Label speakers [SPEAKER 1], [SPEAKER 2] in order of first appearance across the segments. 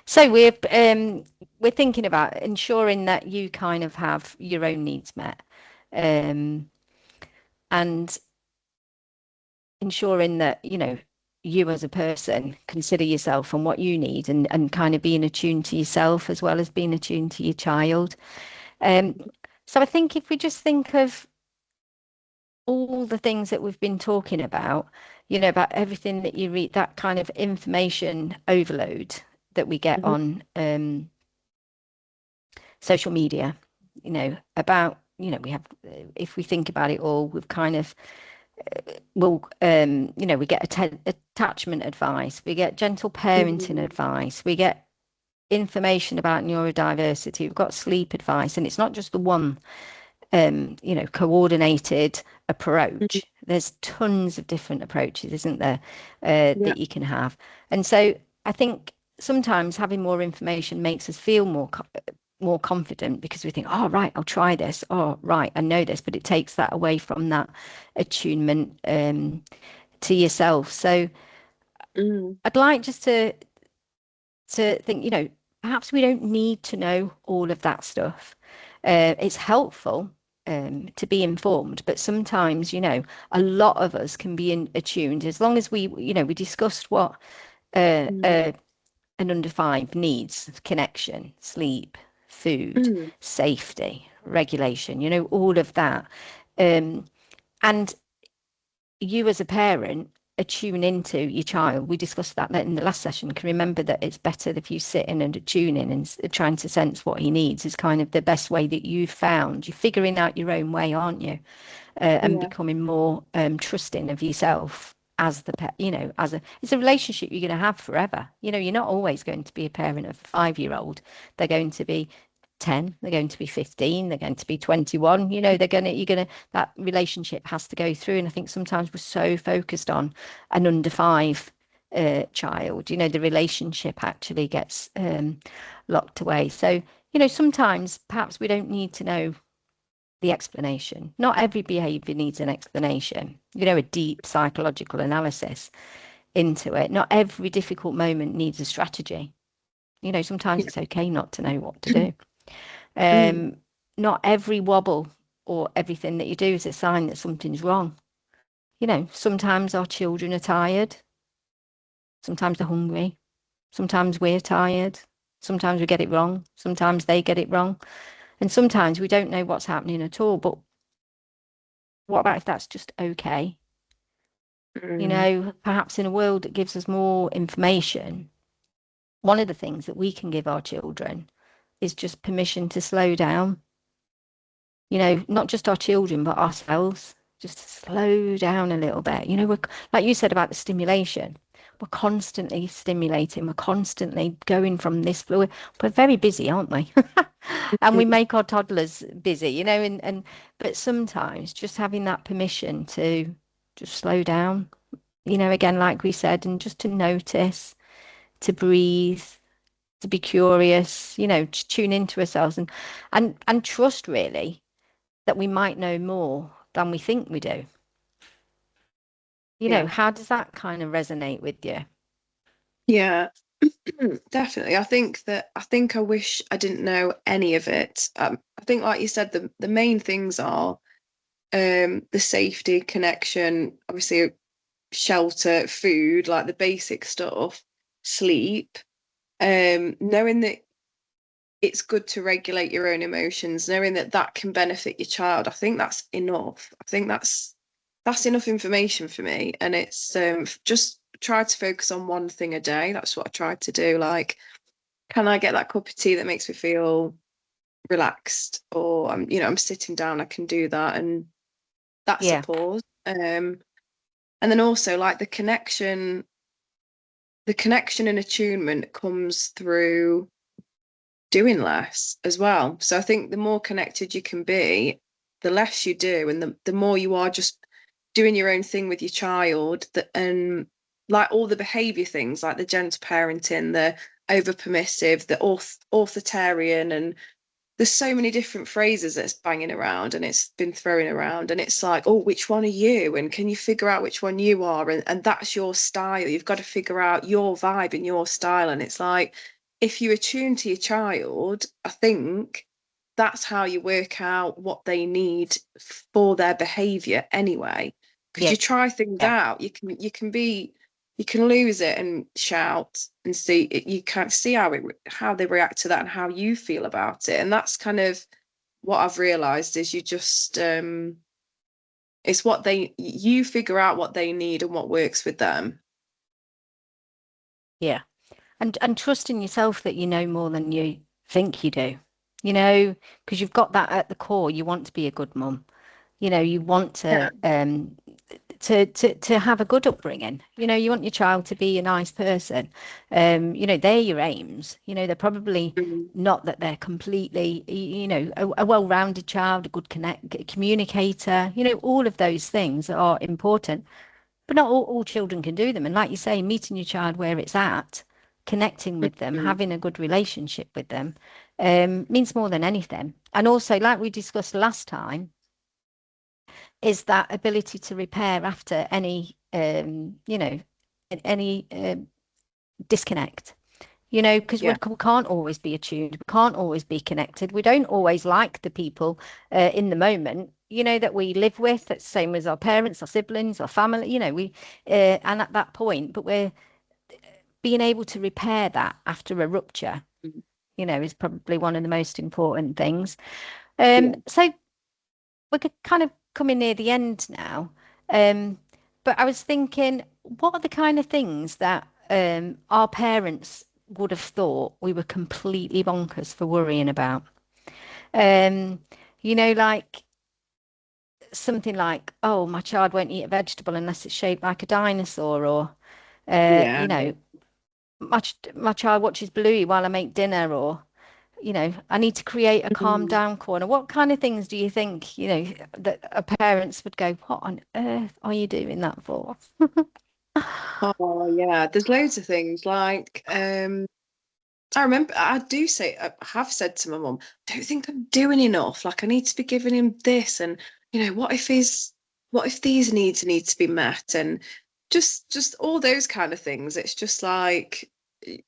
[SPEAKER 1] So we're thinking about ensuring that you kind of have your own needs met, um, and ensuring that, you as a person consider yourself and what you need, and kind of being attuned to yourself as well as being attuned to your child. Um, so I think if we just think of all the things that we've been talking about, about everything that you read, that kind of information overload that we get
[SPEAKER 2] Mhm.
[SPEAKER 1] on social media, about, we have, if we think about it all, we've kind of, we get attachment advice, we get gentle parenting
[SPEAKER 2] Mm.
[SPEAKER 1] advice, we get information about neurodiversity, we've got sleep advice, and it's not just the one, coordinated
[SPEAKER 2] Mhm.
[SPEAKER 1] approach. There's tons of different approaches, isn't there,
[SPEAKER 2] Yeah.
[SPEAKER 1] that you can have. And so I think sometimes having more information makes us feel more confident because we think, oh, right, I'll try this. Oh, right, I know this, but it takes that away from that attunement to yourself. So
[SPEAKER 2] Mm.
[SPEAKER 1] I'd like just to think, perhaps we don't need to know all of that stuff. It's helpful to be informed, but sometimes, a lot of us can be attuned as long as we discussed what uh,
[SPEAKER 2] Mm.
[SPEAKER 1] uh, an under five needs: connection, sleep, food,
[SPEAKER 2] Mm.
[SPEAKER 1] safety, regulation, all of that. Um, and you as a parent attune into your child. We discussed that in the last session. Can remember that it's better if you sit in and attune in and trying to sense what he needs is kind of the best way that you've found. You're figuring out your own way, aren't you? And
[SPEAKER 2] Yeah.
[SPEAKER 1] becoming more trusting of yourself as the pet, it's a relationship you're going to have forever. You're not always going to be a parent of a 5-year-old. They're going to be 10, they're going to be 15, they're going to be 21. That relationship has to go through. And I think sometimes we're so focused on an under five child, the relationship actually gets locked away. So, sometimes perhaps we don't need to know the explanation. Not every behavior needs an explanation, a deep psychological analysis into it. Not every difficult moment needs a strategy. Sometimes
[SPEAKER 2] Yeah.
[SPEAKER 1] it's okay not to know what to do.
[SPEAKER 2] Mm.
[SPEAKER 1] Um, Not every wobble or everything that you do is a sign that something's wrong. Sometimes our children are tired, sometimes they're hungry, sometimes we're tired, sometimes we get it wrong, sometimes they get it wrong, and sometimes we don't know what's happening at all. But what about if that's just okay?
[SPEAKER 2] Mm.
[SPEAKER 1] Perhaps in a world that gives us more information, one of the things that we can give our children is just permission to slow down. Not just our children, but ourselves, just to slow down a little bit. We're, like you said about the stimulation, we're constantly stimulating, we're constantly going from this fluid. We're very busy, aren't we? And we
[SPEAKER 2] Mm.
[SPEAKER 1] make our toddlers busy, but sometimes just having that permission to just slow down, again, like we said, and just to notice, to breathe, to be curious, to tune into ourselves and trust really that we might know more than we think we do.
[SPEAKER 2] Yeah.
[SPEAKER 1] How does that kind of resonate with you?
[SPEAKER 2] Yeah. Definitely. I think I wish I didn't know any of it. I think, like you said, the main things are the safety, connection, obviously shelter, food, like the basic stuff, sleep, knowing that it's good to regulate your own emotions, knowing that that can benefit your child. I think that's enough. I think that's enough information for me. And it's just try to focus on one thing a day. That's what I tried to do. Like, can I get that cup of tea that makes me feel relaxed? Or I'm sitting down, I can do that. And that's a
[SPEAKER 1] Yeah,
[SPEAKER 2] pause. And then also like the connection and attunement comes through doing less as well. So I think the more connected you can be, the less you do, and the more you are just doing your own thing with your child. That and like all the behaviour things, like the gentle parenting, the over permissive, the authoritarian, and there's so many different phrases that's banging around and it's been thrown around, and it's like, oh, which one are you? And can you figure out which one you are? And that's your style. You've got to figure out your vibe and your style. And it's like if you attune to your child, I think that's how you work out what they need for their behavior anyway. Because
[SPEAKER 1] Yeah,
[SPEAKER 2] you try things
[SPEAKER 1] yeah,
[SPEAKER 2] out, you can lose it and shout and see it, you can't see how they react to that and how you feel about it. And that's kind of what I've realized is you just it's what they you figure out what they need and what works with them.
[SPEAKER 1] yeah. And trust in yourself that you know more than you think you do. You know, because you've got that at the core. You want to be a good mum. You know, you want
[SPEAKER 2] Yeah.
[SPEAKER 1] to have a good upbringing. You know, you want your child to be a nice person. You know, they're your aims. You know, they're probably
[SPEAKER 2] Mm.
[SPEAKER 1] not that they're completely, you know, a well-rounded child, a good communicator. You know, all of those things are important, but not all children can do them. And like you say, meeting your child where it's at, connecting with them,
[SPEAKER 2] Mm.
[SPEAKER 1] having a good relationship with them, means more than anything. And also, like we discussed last time, is that ability to repair after any, you know, any disconnect. You know, because
[SPEAKER 2] Yeah.
[SPEAKER 1] we can't always be attuned, we can't always be connected. We don't always like the people in the moment, you know, that we live with. That's the same as our parents, our siblings, our family. You know, and at that point, but we're being able to repair that after a rupture.
[SPEAKER 2] Mm.
[SPEAKER 1] You know, is probably one of the most important things.
[SPEAKER 2] Yeah.
[SPEAKER 1] So we're kind of coming near the end now. Um, but I was thinking, what are the kind of things that our parents would have thought we were completely bonkers for worrying about? Um, you know, like something like, oh, my child won't eat a vegetable unless it's shaped like a dinosaur, or
[SPEAKER 2] Yeah.
[SPEAKER 1] you know, my child watches Bluey while I make dinner, or you know, I need to create a calm
[SPEAKER 2] Mm.
[SPEAKER 1] down corner. What kind of things do you think, you know, that parents would go, what on earth are you doing that for?
[SPEAKER 2] Oh yeah, there's loads of things like I remember I do say I have said to my mum, I don't think I'm doing enough. Like I need to be giving him this and what if these needs need to be met and just all those kind of things. It's just like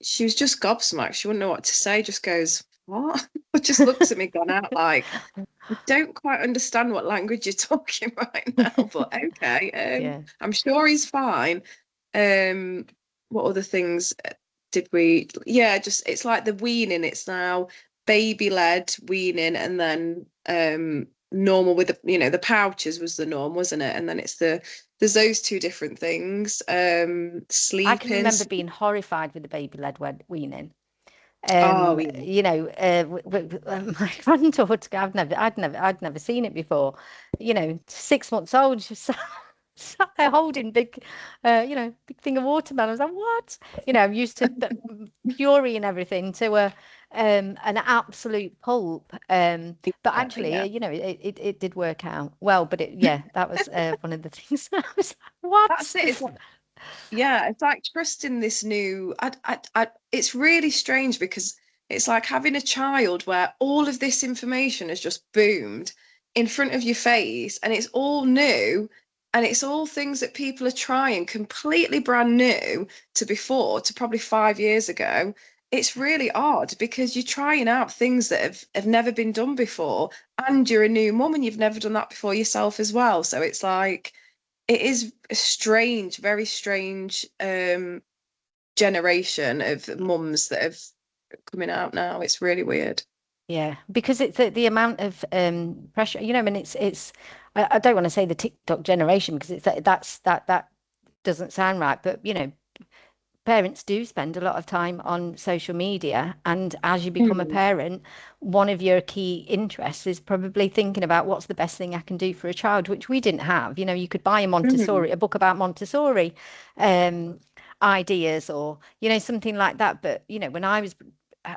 [SPEAKER 2] she was just gobsmacked. She wouldn't know what to say, just goes, what? Just looks at me gone out like I don't quite understand what language you're talking right now, but okay.
[SPEAKER 1] Yeah.
[SPEAKER 2] I'm sure he's fine. Um, what other things did we? Yeah, just it's like the weaning. It's now baby-led weaning, and then normal with the pouches was the norm, wasn't it? And then there's those two different things.
[SPEAKER 1] I can
[SPEAKER 2] Sleeping.
[SPEAKER 1] remember being horrified with the baby-led weaning.
[SPEAKER 2] Oh yeah.
[SPEAKER 1] You know, my granddaughter, I'd never seen it before. You know, 6 months old, she sat there holding you know, big thing of watermelon. I was like, what? You know, I'm used to the puree and everything to an absolute pulp. But actually,
[SPEAKER 2] Yeah.
[SPEAKER 1] you know, it did work out well. But yeah, that was one of the things I was like, what?
[SPEAKER 2] That's it. Yeah, it's like trusting this new. It's really strange because it's like having a child where all of this information has just boomed in front of your face, and it's all new, and it's all things that people are trying completely brand new to probably 5 years ago. It's really odd because you're trying out things that have never been done before, and you're a new mum and you've never done that before yourself as well. So it's like it is a strange, very strange generation of mums that have coming out now. It's really weird.
[SPEAKER 1] Yeah, because it's the amount of pressure, you know, and it's I don't want to say the TikTok generation because that doesn't sound right, but you know, parents do spend a lot of time on social media, and as you become a
[SPEAKER 2] Mm.
[SPEAKER 1] parent, one of your key interests is probably thinking about what's the best thing I can do for a child, which we didn't have. You know, you could buy
[SPEAKER 2] Mm.
[SPEAKER 1] a book about Montessori um, ideas, or you know, something like that. But you know, when I was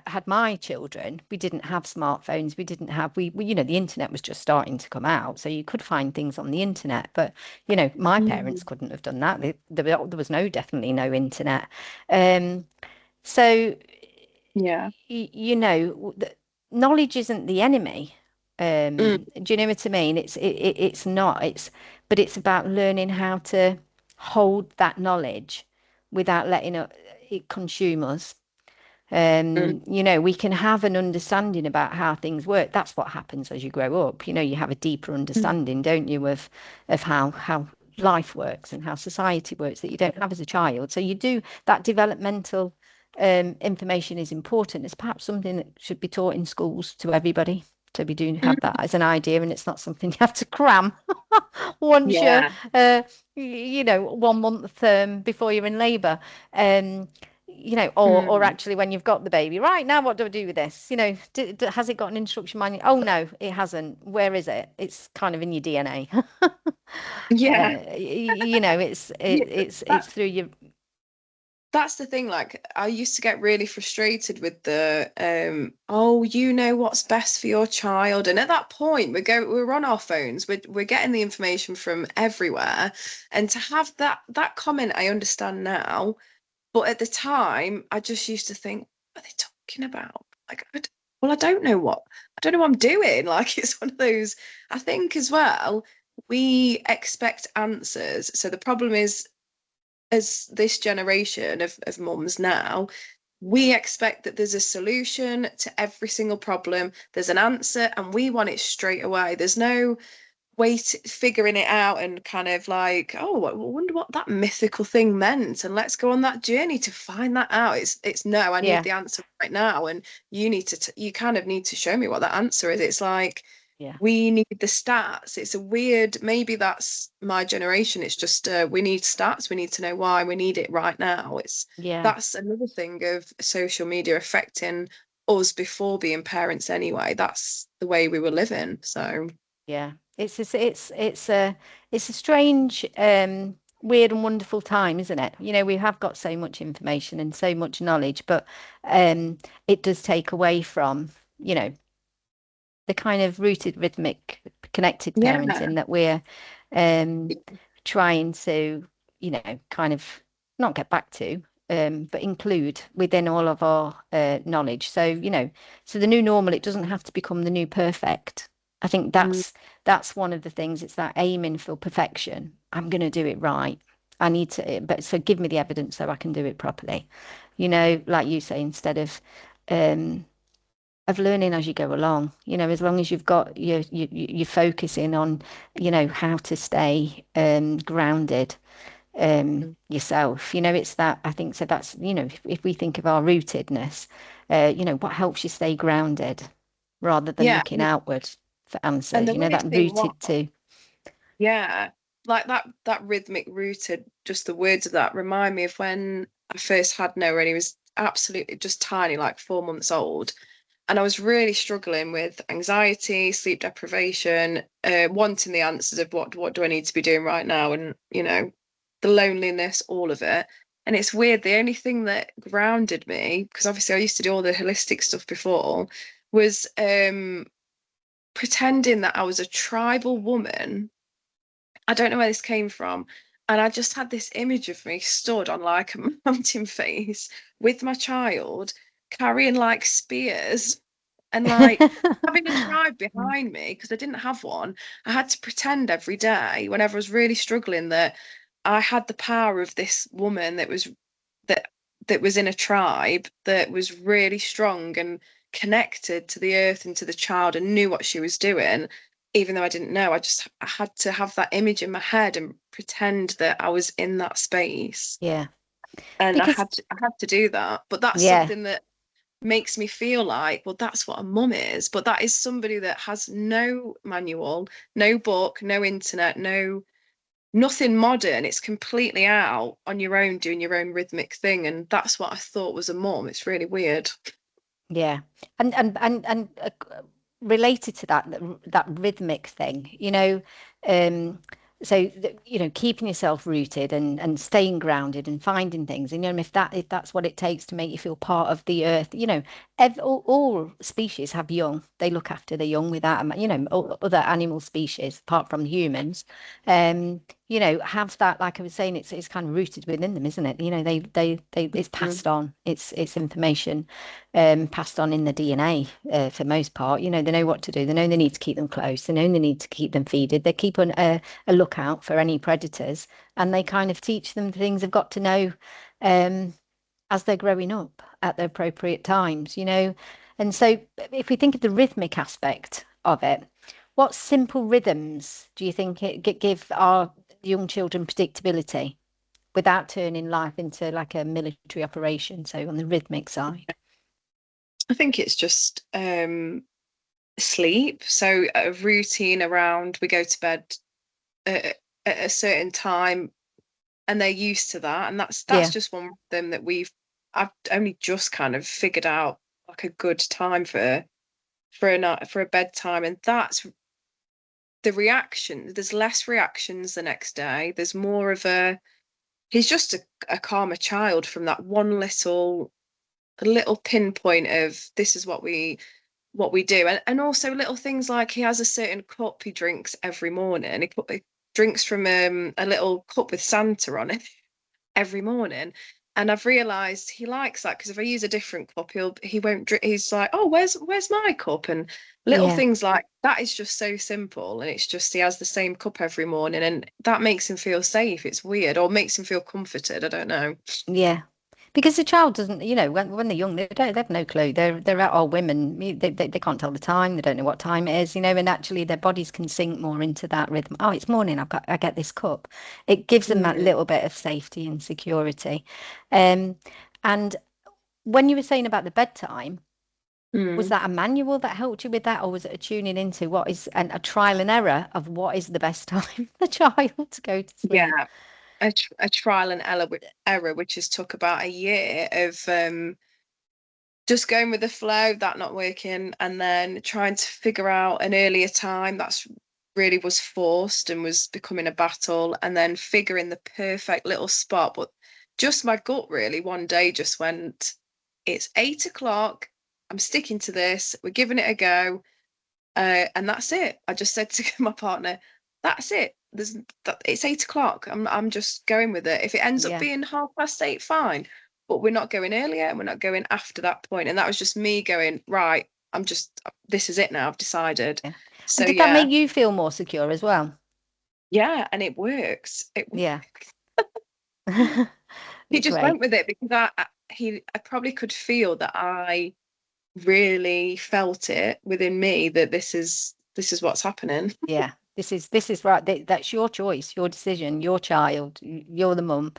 [SPEAKER 1] had my children, we didn't have smartphones. We didn't have you know, the internet was just starting to come out, so you could find things on the internet. But you know, my
[SPEAKER 2] Mm.
[SPEAKER 1] parents couldn't have done that. There was definitely no internet. Um, so
[SPEAKER 2] Yeah.
[SPEAKER 1] you know, knowledge isn't the enemy.
[SPEAKER 2] Mm.
[SPEAKER 1] Do you know what I mean? It's not. But it's about learning how to hold that knowledge without letting it consume us.
[SPEAKER 2] Mm.
[SPEAKER 1] We can have an understanding about how things work. That's what happens as you grow up. You have a deeper understanding, don't you, of how life works and how society works that you don't have as a child. So you do that developmental information is important. It's perhaps something that should be taught in schools to everybody. So we do have that as an idea, and it's not something you have to cram once you're,
[SPEAKER 2] Yeah.
[SPEAKER 1] 1 month before you're in labour. Um, or
[SPEAKER 2] Mm.
[SPEAKER 1] actually when you've got the baby, right now, what do I do with this? Has it got an instruction manual? Oh no, it hasn't. Where is it? It's kind of in your DNA.
[SPEAKER 2] Yeah. Yeah.
[SPEAKER 1] It's through your
[SPEAKER 2] That's the thing. Like, I used to get really frustrated with the oh, you know what's best for your child. And at that point, we're on our phones, we're getting the information from everywhere. And to have that comment, I understand now. But at the time, I just used to think, what are they talking about? Like, well, I don't know what I'm doing. Like, it's one of those, I think as well, we expect answers. So the problem is, as this generation of mums now, we expect that there's a solution to every single problem. There's an answer, and we want it straight away. There's no figuring it out and kind of like, oh, I wonder what that mythical thing meant, and let's go on that journey to find that out. It's no, I need
[SPEAKER 1] yeah,
[SPEAKER 2] the answer right now, and you kind of need to show me what that answer is. It's like
[SPEAKER 1] yeah,
[SPEAKER 2] we need the stats. It's a weird, maybe that's my generation. It's just we need stats. We need to know why. We need it right now. It's
[SPEAKER 1] yeah,
[SPEAKER 2] That's another thing of social media affecting us before being parents anyway. That's the way we were living. So
[SPEAKER 1] yeah. It's a strange, weird and wonderful time, isn't it? We have got so much information and so much knowledge, but it does take away from, you know, the kind of rooted, rhythmic, connected
[SPEAKER 2] yeah.
[SPEAKER 1] parenting that we're um, trying to, kind of not get back to, but include within all of our knowledge. So the new normal, it doesn't have to become the new perfect. I think
[SPEAKER 2] Mm.
[SPEAKER 1] that's one of the things. It's that aiming for perfection. I'm going to do it right. I need to, but so give me the evidence so I can do it properly. Like you say, instead of learning as you go along. As long as you've got you're focusing on, how to stay grounded yourself. It's that I think so. That's if we think of our rootedness, what helps you stay grounded rather than
[SPEAKER 2] Yeah.
[SPEAKER 1] looking outward for
[SPEAKER 2] And
[SPEAKER 1] answers.
[SPEAKER 2] the weird
[SPEAKER 1] That
[SPEAKER 2] thing was,
[SPEAKER 1] rooted to
[SPEAKER 2] yeah, like that rhythmic rooted, just the words of that remind me of when I first had Noah and he was absolutely just tiny, like 4 months old. And I was really struggling with anxiety, sleep deprivation, wanting the answers of what do I need to be doing right now, and the loneliness, all of it. And it's weird. The only thing that grounded me, because obviously I used to do all the holistic stuff before, was pretending that I was a tribal woman. I don't know where this came from. And I just had this image of me stood on like a mountain face with my child, carrying like spears and like having a tribe behind me because I didn't have one. I had to pretend every day whenever I was really struggling that I had the power of this woman that that was in a tribe that was really strong and connected to the earth and to the child and knew what she was doing. Even though I didn't know, I had to have that image in my head and pretend that I was in that space.
[SPEAKER 1] yeah,
[SPEAKER 2] And
[SPEAKER 1] because
[SPEAKER 2] I had to do that. But that's
[SPEAKER 1] yeah,
[SPEAKER 2] something that makes me feel like, well, that's what a mum is. But that is somebody that has no manual, no book, no internet, nothing modern. It's completely out on your own, doing your own rhythmic thing. And that's what I thought was a mum. It's really weird.
[SPEAKER 1] yeah, and related to that rhythmic thing, um, keeping yourself rooted and staying grounded and finding things, and if that's what it takes to make you feel part of the earth, all species have young. They look after the young without, other animal species apart from humans, have that. Like I was saying, it's kind of rooted within them, isn't it? It's
[SPEAKER 2] Mhm.
[SPEAKER 1] passed on. It's information passed on in the DNA for most part. They know what to do. They know they need to keep them close. They know they need to keep them feeded. They keep a lookout for any predators, and they kind of teach them things they've got to know. as they're growing up at the appropriate times, you know. And so, if we think of the rhythmic aspect of it, what simple rhythms do you think give our young children predictability without turning life into like a military operation? So, on the rhythmic side.
[SPEAKER 2] I think it's just sleep. So a routine around we go to bed at, at a certain time, and they're used to that. And that's
[SPEAKER 1] Yeah,
[SPEAKER 2] just one of them that I've only just kind of figured out like a good time for a night for a bedtime, and that's the reaction. There's less reactions the next day. There's more of a he's just a calmer child from that one little pinpoint of this is what we do, and also little things like he has a certain cup he drinks every morning. He drinks from a little cup with Santa on it every morning. And I've realised he likes that because if I use a different cup, he won't drink. He's like, "Oh, where's my cup?" And little
[SPEAKER 1] yeah,
[SPEAKER 2] things like that is just so simple, and it's just he has the same cup every morning, and that makes him feel safe. It's weird, or makes him feel comforted. I don't know.
[SPEAKER 1] yeah. Because the child doesn't, you know, when they're young, they have no clue. They're all women. They can't tell the time. They don't know what time it is, you know. And actually, their bodies can sink more into that rhythm. Oh, it's morning. I get this cup. It gives them that
[SPEAKER 2] Mm,
[SPEAKER 1] little bit of safety and security. Um, and when you were saying about the bedtime, was
[SPEAKER 2] mm.
[SPEAKER 1] that a manual that helped you with that, or was it a tuning into what is a trial and error of what is the best time for the child to go to sleep?
[SPEAKER 2] Yeah, a trial and error, which has took about a year of just going with the flow, that not working, and then trying to figure out an earlier time that's really was forced and was becoming a battle, and then figuring the perfect little spot. But just my gut really one day just went, it's 8 o'clock. I'm sticking to this. We're giving it a go. And that's it. I just said to my partner, that's it. It's 8 o'clock. I'm just going with it. If it ends up
[SPEAKER 1] Yeah,
[SPEAKER 2] being 8:30, fine. But we're not going earlier and we're not going after that point. And that was just me going, right, this is it now. I've decided.
[SPEAKER 1] yeah.
[SPEAKER 2] So
[SPEAKER 1] And did that
[SPEAKER 2] yeah,
[SPEAKER 1] make you feel more secure as well?
[SPEAKER 2] yeah, and it works.
[SPEAKER 1] Yeah.
[SPEAKER 2] He just
[SPEAKER 1] Great.
[SPEAKER 2] went with it because I probably could feel that I really felt it within me that this is what's happening.
[SPEAKER 1] Yeah. This is right. That's your choice, your decision, your child. You're the mum.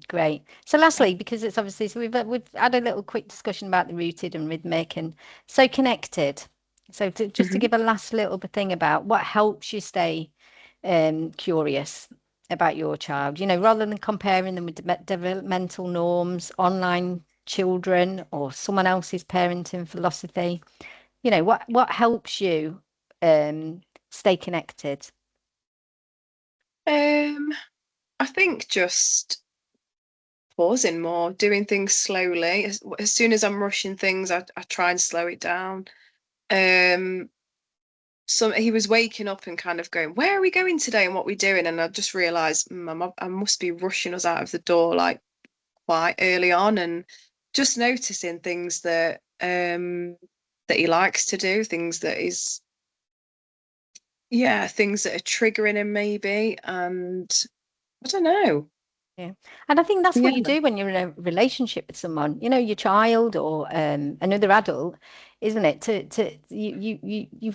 [SPEAKER 1] Great. So lastly, because it's obviously so we've had a little quick discussion about the rooted and rhythmic and so connected. So just to
[SPEAKER 2] Mhm.
[SPEAKER 1] give a last little bit thing about what helps you stay curious about your child, you know, rather than comparing them with developmental norms, online children, or someone else's parenting philosophy. You know, what helps you stay connected?
[SPEAKER 2] Um, I think just pausing more, doing things slowly. As soon as I'm rushing things, I try and slow it down. Um, he was waking up and kind of going, "Where are we going today? And what we doing?" And I just realised I must be rushing us out of the door like quite early on, and just noticing things that he likes to do, things that is yeah, things that are triggering him maybe, and I don't know.
[SPEAKER 1] Yeah. And I think that's
[SPEAKER 2] Yeah.
[SPEAKER 1] what you do when you're in a relationship with someone, you know, your child or another adult, isn't it? You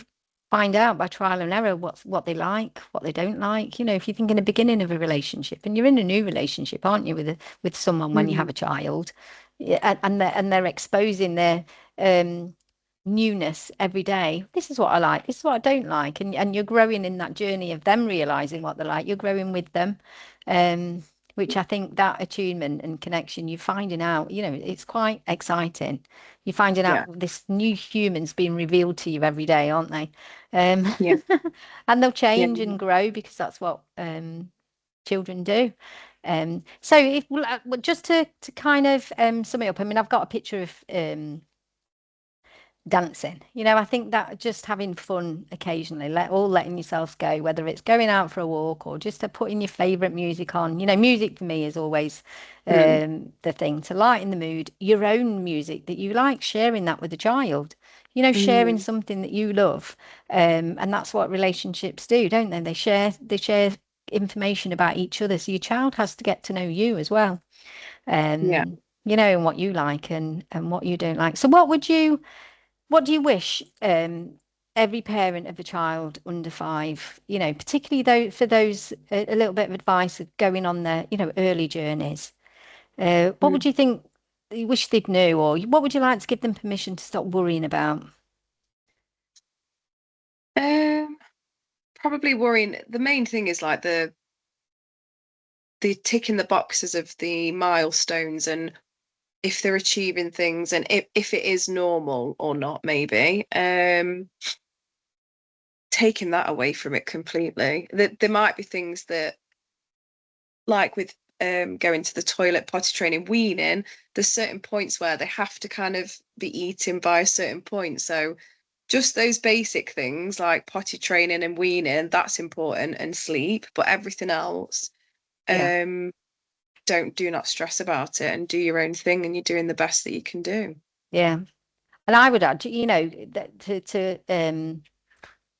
[SPEAKER 1] find out by trial and error what they like, what they don't like. You know, if you think in the beginning of a relationship and you're in a new relationship, aren't you, with someone when you have
[SPEAKER 2] Mm,
[SPEAKER 1] a child, yeah, and they're exposing their um newness every day. This is what I like, this is what I don't like. And you're growing in that journey of them realizing what they like. You're growing with them. Um which I think that attunement and connection you're finding out, you know, it's quite exciting. You're finding
[SPEAKER 2] yeah.
[SPEAKER 1] out this new humans being revealed to you every day, aren't they? Um,
[SPEAKER 2] Yeah.
[SPEAKER 1] and they'll
[SPEAKER 2] Yeah.
[SPEAKER 1] change and grow because that's what children do. So if well, just to kind of sum it up, I mean, I've got a picture of dancing. You know, I think that just having fun occasionally, letting yourself go, whether it's going out for a walk or just to putting your favorite music on. You know, music for me is always
[SPEAKER 2] Mm,
[SPEAKER 1] the thing to lighten the mood. Your own music that you like, sharing that with a child. You know, sharing
[SPEAKER 2] mm,
[SPEAKER 1] something that you love, and that's what relationships do, don't they? They share information about each other. So your child has to get to know you as well.
[SPEAKER 2] yeah.
[SPEAKER 1] Um, and what you like and what you don't like. So what do you wish every parent of a child under 5, particularly though for those a little bit of advice of going on their, early journeys? What would
[SPEAKER 2] Mm.
[SPEAKER 1] you think you wish they'd knew, or what would you like to give them permission to stop worrying about?
[SPEAKER 2] Um, Probably worrying. The main thing is like the ticking the boxes of the milestones and if they're achieving things and if it is normal or not, maybe. Taking that away from it completely. There might be things that, like with going to the toilet, potty training, weaning, there's certain points where they have to kind of be eating by a certain point. So just those basic things like potty training and weaning, that's important, and sleep, but everything else,
[SPEAKER 1] Yeah,
[SPEAKER 2] um, do not stress about it and do your own thing and you're doing the best that you can do.
[SPEAKER 1] yeah. And I would add, that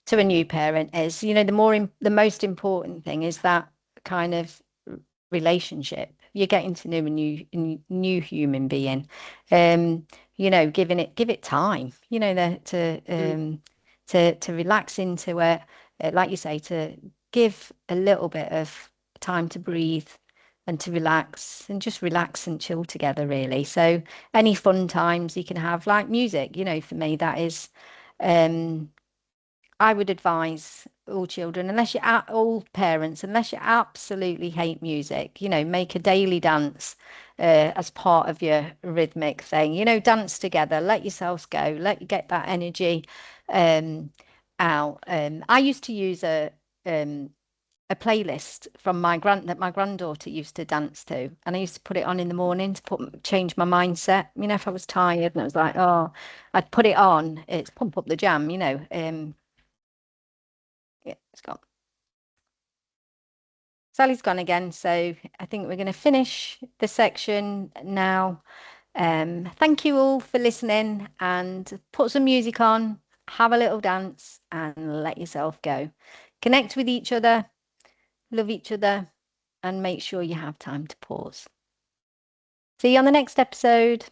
[SPEAKER 1] to a new parent is, the most important thing is that kind of relationship. You're getting to know a new human being. Give it time,
[SPEAKER 2] Mm.
[SPEAKER 1] to relax into it, like you say, to give a little bit of time to breathe and to relax and just relax and chill together, really. So any fun times you can have, like music, for me, that is um I would advise all children, all parents, unless you absolutely hate music, make a daily dance as part of your rhythmic thing. Dance together, let yourselves go, let you get that energy um, out. I used to use um, a playlist from that my granddaughter used to dance to, and I used to put it on in the morning to change my mindset. If I was tired and I was like, oh, I'd put it on. It's pump up the jam. Yeah, it's gone. Sally's gone again, so I think we're going to finish the section now. Thank you all for listening and put some music on, have a little dance, and let yourself go. Connect with each other, love each other, and make sure you have time to pause. See you on the next episode.